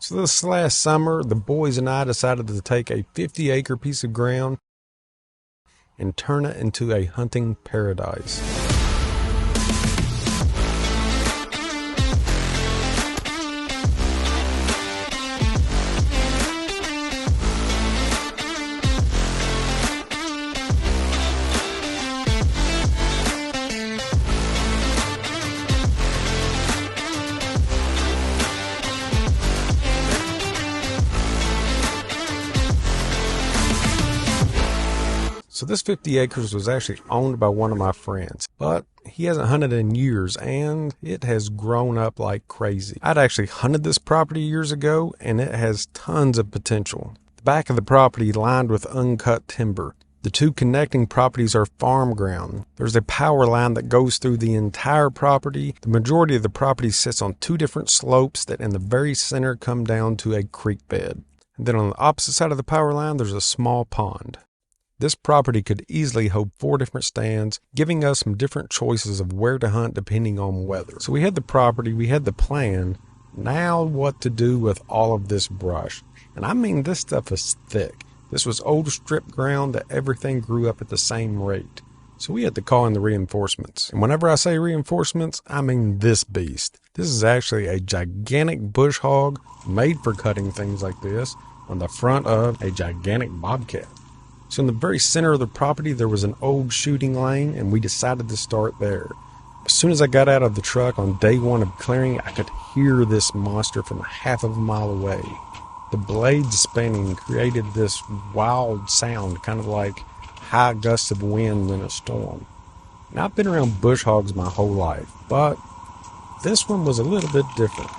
So this last summer, the boys and I decided to take a 50-acre piece of ground and turn it into a hunting paradise. So this 50 acres was actually owned by one of my friends, but he hasn't hunted in years and it has grown up like crazy. I'd actually hunted this property years ago and it has tons of potential. The back of the property lined with uncut timber. The two connecting properties are farm ground. There's a power line that goes through the entire property. The majority of the property sits on two different slopes that in the very center come down to a creek bed. And then on the opposite side of the power line, there's a small pond. This property could easily hold 4 different stands, giving us some different choices of where to hunt depending on weather. So we had the property, we had the plan. Now what to do with all of this brush. And I mean, this stuff is thick. This was old strip ground that everything grew up at the same rate. So we had to call in the reinforcements. And whenever I say reinforcements, I mean this beast. This is actually a gigantic bush hog made for cutting things like this on the front of a gigantic bobcat. So in the very center of the property, there was an old shooting lane, and we decided to start there. As soon as I got out of the truck on day one of clearing, I could hear this monster from half of a mile away. The blades spinning created this wild sound, kind of like high gusts of wind in a storm. Now, I've been around bush hogs my whole life, but this one was a little bit different.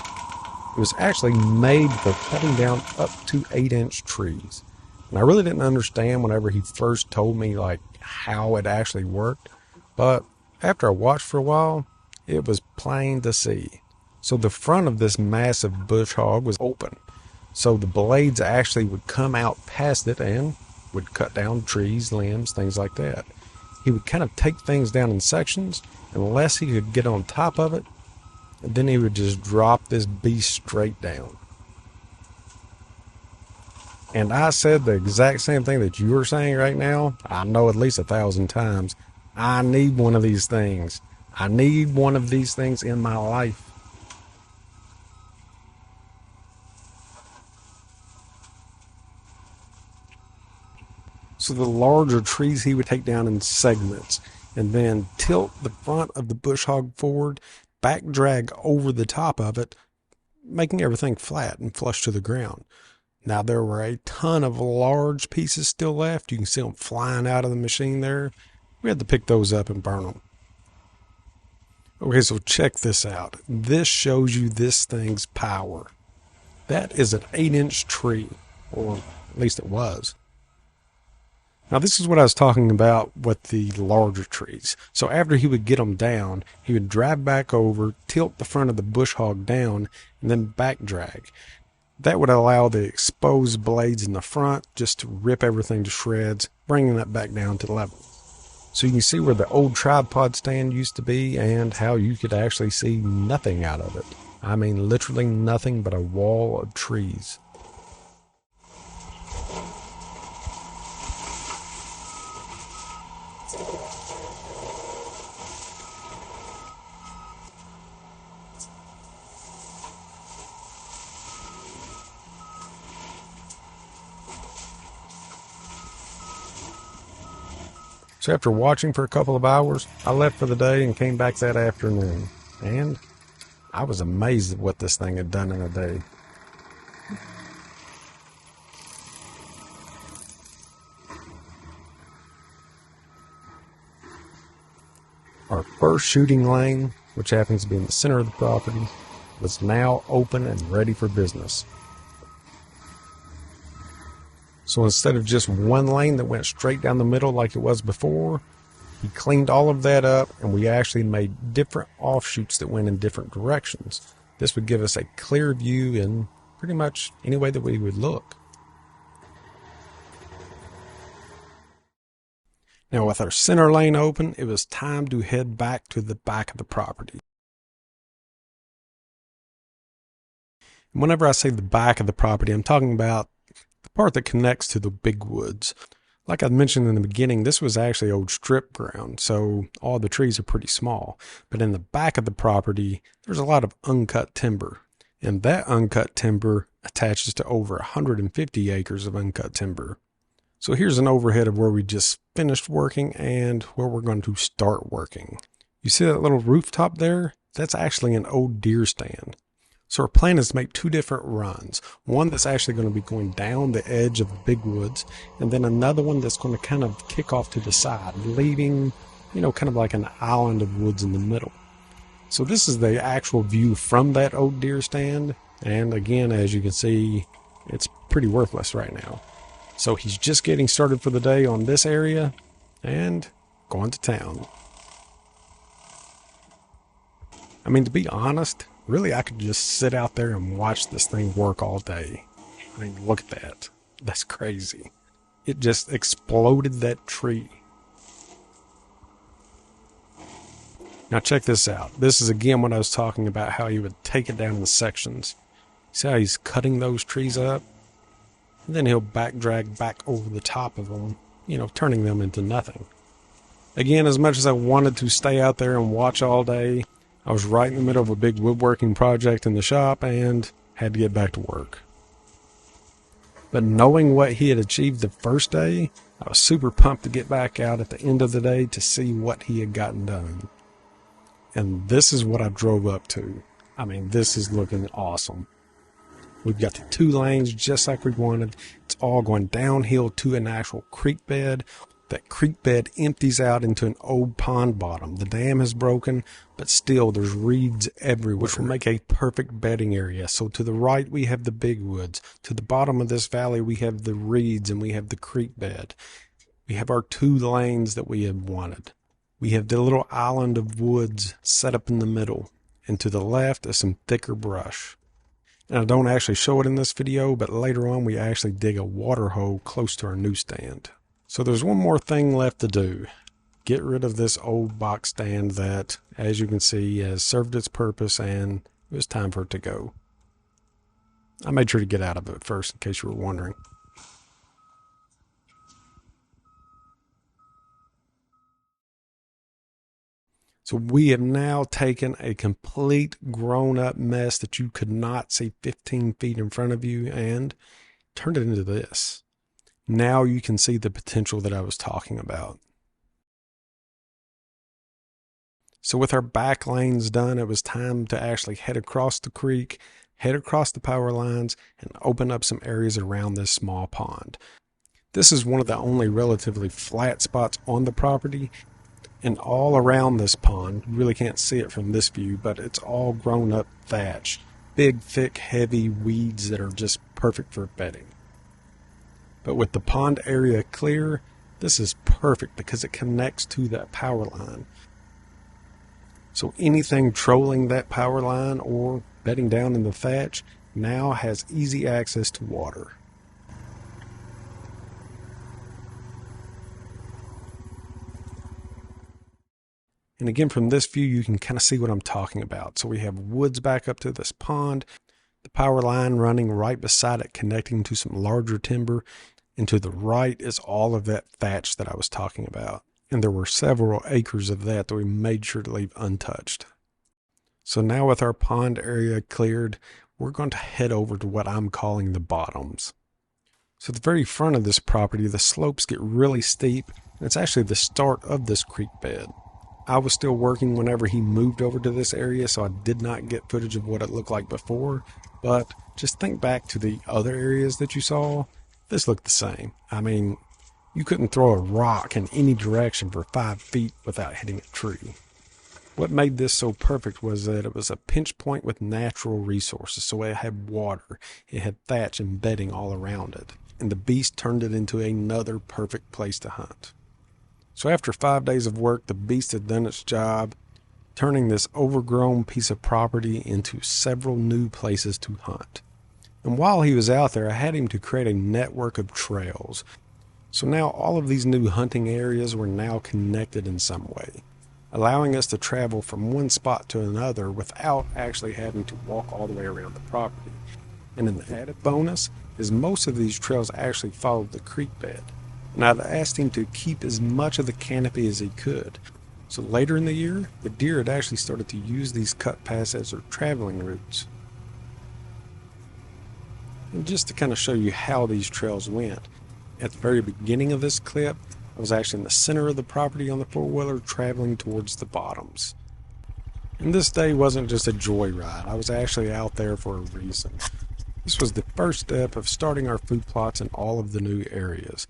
It was actually made for cutting down up to 8-inch trees. And I really didn't understand whenever he first told me like how it actually worked, but after I watched for a while, it was plain to see. So the front of this massive bush hog was open, so the blades actually would come out past it and would cut down trees, limbs, things like that. He would kind of take things down in sections unless he could get on top of it, and then he would just drop this beast straight down. And I said the exact same thing that you're saying right now. I know at least 1,000 times. I need one of these things. I need one of these things in my life. So the larger trees he would take down in segments and then tilt the front of the bush hog forward, back drag over the top of it, making everything flat and flush to the ground. Now, there were a ton of large pieces still left. You can see them flying out of the machine there. We had to pick those up and burn them. Okay, so check this out. This shows you this thing's power. That is an 8-inch tree, or at least it was. Now, this is what I was talking about with the larger trees. So after he would get them down, he would drive back over, tilt the front of the bush hog down, and then back drag. That would allow the exposed blades in the front just to rip everything to shreds, bringing that back down to level. So you can see where the old tripod stand used to be and how you could actually see nothing out of it. I mean, literally nothing but a wall of trees. So after watching for a couple of hours, I left for the day and came back that afternoon. And I was amazed at what this thing had done in a day. Our first shooting lane, which happens to be in the center of the property, was now open and ready for business. So instead of just one lane that went straight down the middle like it was before, he cleaned all of that up and we actually made different offshoots that went in different directions. This would give us a clear view in pretty much any way that we would look. Now with our center lane open, it was time to head back to the back of the property. And whenever I say the back of the property, I'm talking about the part that connects to the big woods. Like I mentioned in the beginning, this was actually old strip ground, so all the trees are pretty small. But in the back of the property, there's a lot of uncut timber. And that uncut timber attaches to over 150 acres of uncut timber. So here's an overhead of where we just finished working and where we're going to start working. You see that little rooftop there? That's actually an old deer stand. So our plan is to make two different runs. One that's actually going to be going down the edge of the big woods, and then another one that's going to kind of kick off to the side, leaving, kind of like an island of woods in the middle. So this is the actual view from that old deer stand. And again, as you can see, it's pretty worthless right now. So he's just getting started for the day on this area and going to town. I mean, to be honest, really, I could just sit out there and watch this thing work all day. I mean, look at that. That's crazy. It just exploded that tree. Now check this out. This is again what I was talking about, how he would take it down in sections. See how he's cutting those trees up? And then he'll drag back over the top of them, turning them into nothing. Again, as much as I wanted to stay out there and watch all day, I was right in the middle of a big woodworking project in the shop and had to get back to work. But knowing what he had achieved the first day, I was super pumped to get back out at the end of the day to see what he had gotten done. And this is what I drove up to. I mean, this is looking awesome. We've got the 2 lanes just like we wanted. It's all going downhill to an actual creek bed. That creek bed empties out into an old pond bottom. The dam is broken, but still there's reeds everywhere, which will make a perfect bedding area. So to the right we have the big woods. To the bottom of this valley we have the reeds and we have the creek bed. We have our 2 lanes that we had wanted. We have the little island of woods set up in the middle. And to the left is some thicker brush. And I don't actually show it in this video, but later on we actually dig a water hole close to our new stand. So there's one more thing left to do. Get rid of this old box stand that, as you can see, has served its purpose and it was time for it to go. I made sure to get out of it first in case you were wondering. So we have now taken a complete grown-up mess that you could not see 15 feet in front of you and turned it into this. Now you can see the potential that I was talking about. So with our back lanes done, it was time to actually head across the creek, head across the power lines, and open up some areas around this small pond. This is one of the only relatively flat spots on the property, and all around this pond, you really can't see it from this view, but it's all grown up thatch. Big, thick, heavy weeds that are just perfect for bedding. But with the pond area clear, this is perfect because it connects to that power line. So anything trolling that power line or bedding down in the thatch now has easy access to water. And again, from this view, you can kind of see what I'm talking about. So we have woods back up to this pond, the power line running right beside it, connecting to some larger timber. And to the right is all of that thatch that I was talking about. And there were several acres of that we made sure to leave untouched. So now with our pond area cleared, we're going to head over to what I'm calling the bottoms. So at the very front of this property, the slopes get really steep, and it's actually the start of this creek bed. I was still working whenever he moved over to this area, so I did not get footage of what it looked like before, but just think back to the other areas that you saw. This looked the same. I mean, you couldn't throw a rock in any direction for 5 feet without hitting a tree. What made this so perfect was that it was a pinch point with natural resources. So it had water, it had thatch and bedding all around it. And the beast turned it into another perfect place to hunt. So after 5 days of work, the beast had done its job, turning this overgrown piece of property into several new places to hunt. And while he was out there, I had him to create a network of trails. So now all of these new hunting areas were now connected in some way, allowing us to travel from one spot to another without actually having to walk all the way around the property. And an added bonus is most of these trails actually follow the creek bed. And I'd asked him to keep as much of the canopy as he could. So later in the year, the deer had actually started to use these cut paths as their traveling routes. And just to kind of show you how these trails went, at the very beginning of this clip, I was actually in the center of the property on the four-wheeler traveling towards the bottoms. And this day wasn't just a joyride, I was actually out there for a reason. This was the first step of starting our food plots in all of the new areas.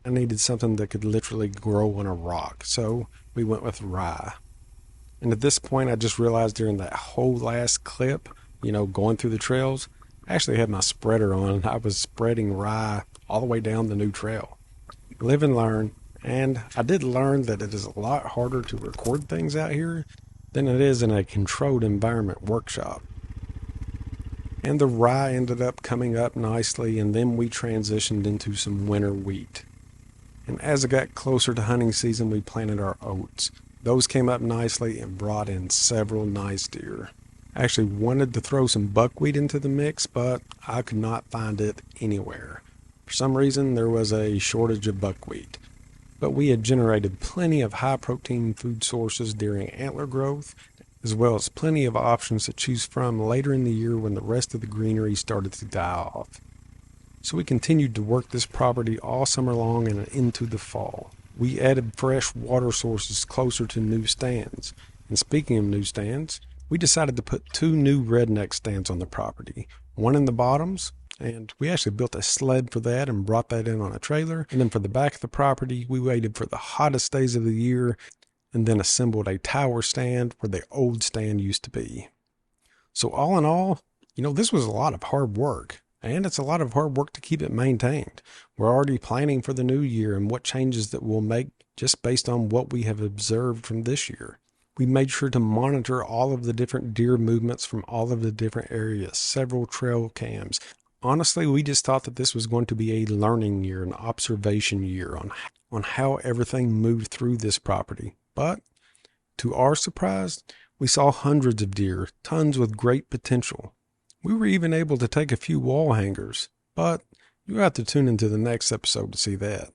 I needed something that could literally grow on a rock, so we went with rye. And at this point I just realized during that whole last clip, going through the trails, I actually had my spreader on and I was spreading rye all the way down the new trail. Live and learn, and I did learn that it is a lot harder to record things out here than it is in a controlled environment workshop. And the rye ended up coming up nicely, and then we transitioned into some winter wheat. And as it got closer to hunting season, we planted our oats. Those came up nicely and brought in several nice deer. I actually wanted to throw some buckwheat into the mix, but I could not find it anywhere. For some reason, there was a shortage of buckwheat. But we had generated plenty of high-protein food sources during antler growth, as well as plenty of options to choose from later in the year when the rest of the greenery started to die off. So we continued to work this property all summer long and into the fall. We added fresh water sources closer to new stands. And speaking of new stands, we decided to put 2 new redneck stands on the property, one in the bottoms, and we actually built a sled for that and brought that in on a trailer. And then for the back of the property, we waited for the hottest days of the year and then assembled a tower stand where the old stand used to be. So all in all, this was a lot of hard work, and it's a lot of hard work to keep it maintained. We're already planning for the new year and what changes that we'll make just based on what we have observed from this year. We made sure to monitor all of the different deer movements from all of the different areas, several trail cams. Honestly, we just thought that this was going to be a learning year, an observation year on how everything moved through this property. But to our surprise, we saw hundreds of deer, tons with great potential. We were even able to take a few wall hangers, but you'll have to tune into the next episode to see that.